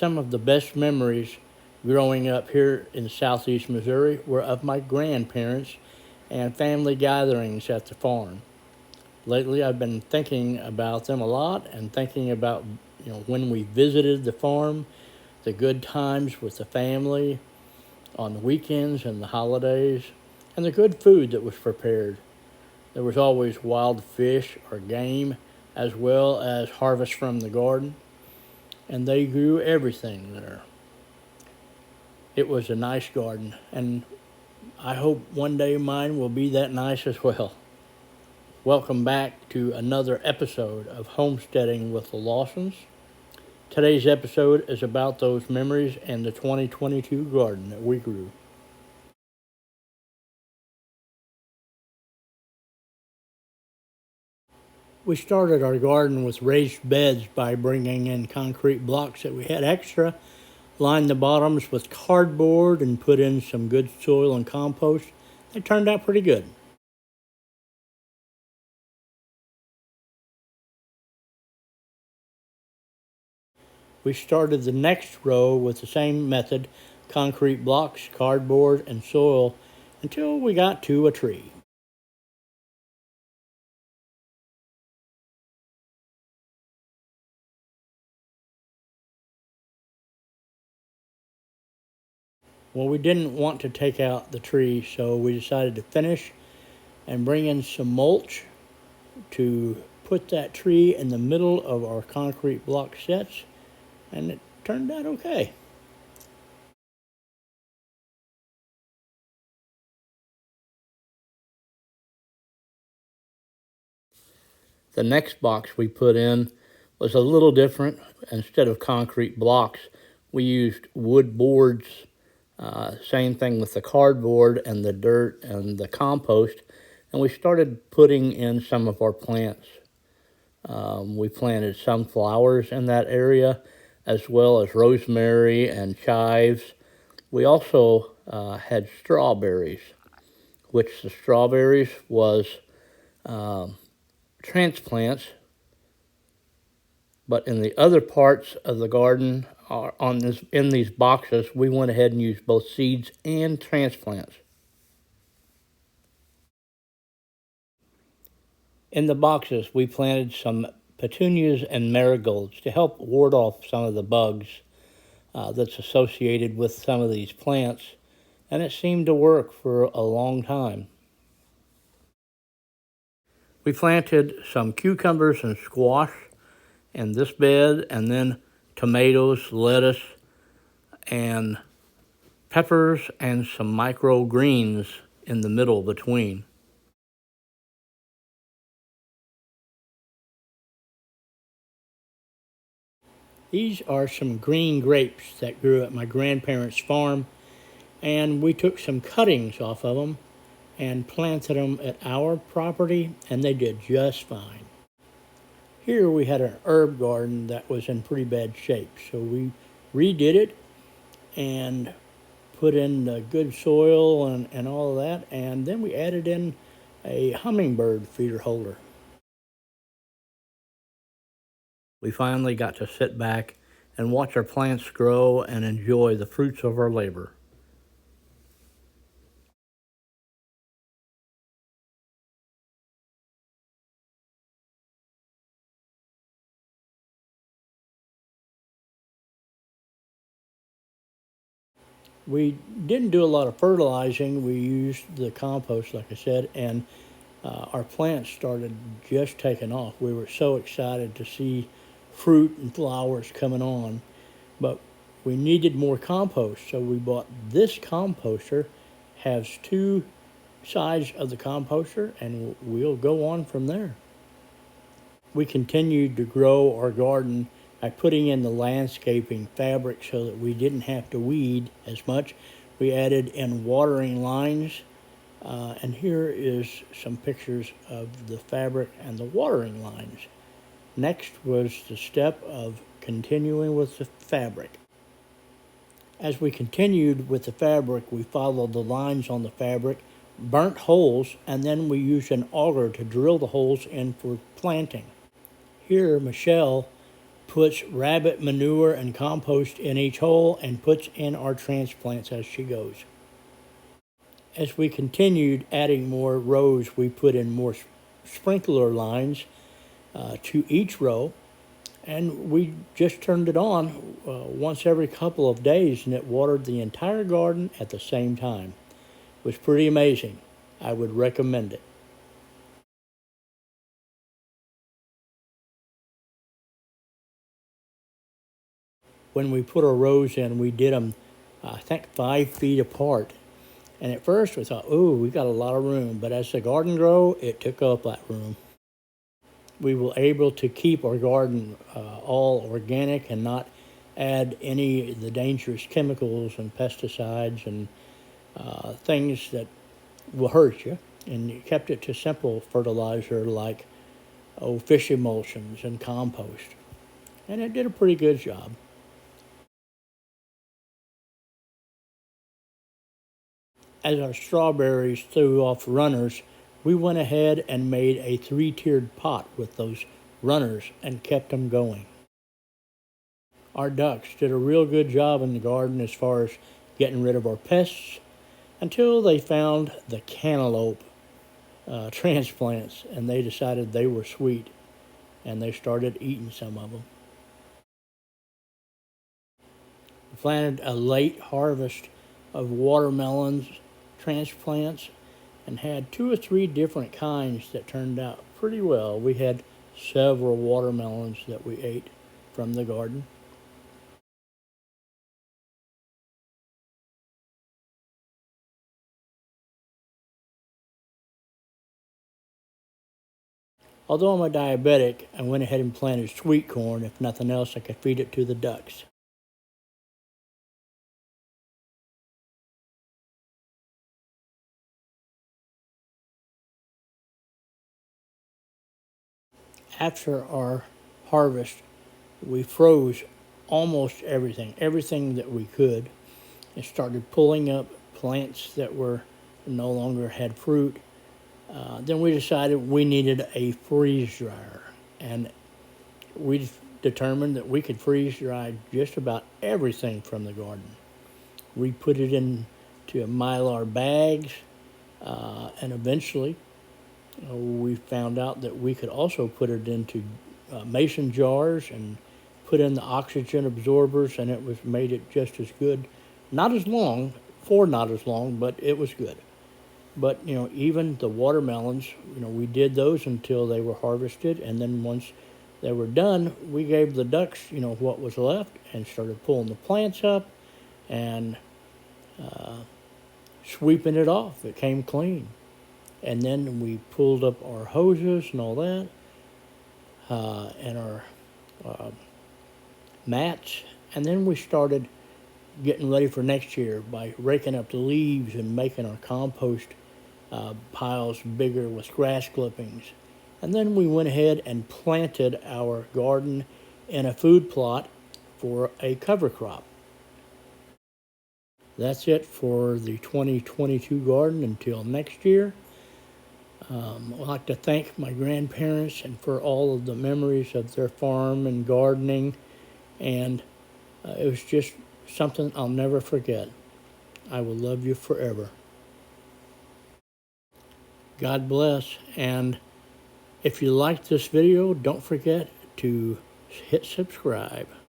Some of the best memories growing up here in southeast Missouri were of my grandparents and family gatherings at the farm. Lately, I've been thinking about them a lot and thinking about when we visited the farm, the good times with the family on the weekends and the holidays, and the good food that was prepared. There was always wild fish or game, as well as harvest from the garden, and they grew everything there. It was a nice garden, and I hope one day mine will be that nice as well. Welcome back to another episode of Homesteading with the Lawsons. Today's episode is about those memories and the 2022 garden that we grew. We started our garden with raised beds by bringing in concrete blocks that we had extra, lined the bottoms with cardboard, and put in some good soil and compost. They turned out pretty good. We started the next row with the same method, concrete blocks, cardboard, and soil, until we got to a tree. Well, we didn't want to take out the tree, so we decided to finish and bring in some mulch to put that tree in the middle of our concrete block sets, and it turned out okay. The next box we put in was a little different. Instead of concrete blocks, we used wood boards. Same thing with the cardboard and the dirt and the compost. And we started putting in some of our plants. We planted sunflowers in that area, as well as rosemary and chives. We also had strawberries, which the strawberries was transplants, but in the other parts of the garden in these boxes, we went ahead and used both seeds and transplants. In the boxes, we planted some petunias and marigolds to help ward off some of the bugs that's associated with some of these plants, and it seemed to work for a long time. We planted some cucumbers and squash in this bed, and then tomatoes, lettuce, and peppers, and some microgreens in the middle between. These are some green grapes that grew at my grandparents' farm, and we took some cuttings off of them and planted them at our property, and they did just fine. Here we had an herb garden that was in pretty bad shape, so we redid it and put in the good soil and all of that, and then we added in a hummingbird feeder holder. We finally got to sit back and watch our plants grow and enjoy the fruits of our labor. We didn't do a lot of fertilizing. We used the compost, like I said, and our plants started just taking off. We were so excited to see fruit and flowers coming on, but we needed more compost, so we bought this composter. Has two sides of the composter, and we'll go on from there. We continued to grow our garden by putting in the landscaping fabric so that we didn't have to weed as much. We added in watering lines, and here is some pictures of the fabric and the watering lines. Next was the step of continuing with the fabric. As we continued with the fabric, we followed the lines on the fabric, burnt holes, and then we used an auger to drill the holes in for planting. Here, Michelle puts rabbit manure and compost in each hole and puts in our transplants as she goes. As we continued adding more rows, we put in more sprinkler lines to each row, and we just turned it on once every couple of days, and it watered the entire garden at the same time. It was pretty amazing. I would recommend it. When we put our rows in, we did them, I think, 5 feet apart. And at first we thought, oh, we got a lot of room. But as the garden grew, it took up that room. We were able to keep our garden all organic and not add any of the dangerous chemicals and pesticides and things that will hurt you. And you kept it to simple fertilizer like fish emulsions and compost. And it did a pretty good job. As our strawberries threw off runners, we went ahead and made a 3-tiered pot with those runners and kept them going. Our ducks did a real good job in the garden as far as getting rid of our pests until they found the cantaloupe transplants, and they decided they were sweet, and they started eating some of them. We planted a late harvest of watermelons transplants and had 2 or 3 different kinds that turned out pretty well. We had several watermelons that we ate from the garden. Although I'm a diabetic, I went ahead and planted sweet corn. If nothing else, I could feed it to the ducks. After our harvest, we froze almost everything that we could, and started pulling up plants that were no longer had fruit. Then we decided we needed a freeze dryer, and we determined that we could freeze dry just about everything from the garden. We put it into Mylar bags, and eventually we found out that we could also put it into mason jars and put in the oxygen absorbers, and it was made it just as good. Not as long, but it was good. But even the watermelons, we did those until they were harvested, and then once they were done, we gave the ducks, what was left, and started pulling the plants up and sweeping it off. It came clean. And then we pulled up our hoses and all that, and our mats, and then we started getting ready for next year by raking up the leaves and making our compost piles bigger with grass clippings. And then we went ahead and planted our garden in a food plot for a cover crop. That's it for the 2022 garden until next year. I'd like to thank my grandparents and for all of the memories of their farm and gardening, and it was just something I'll never forget. I will love you forever. God bless, and if you liked this video, don't forget to hit subscribe.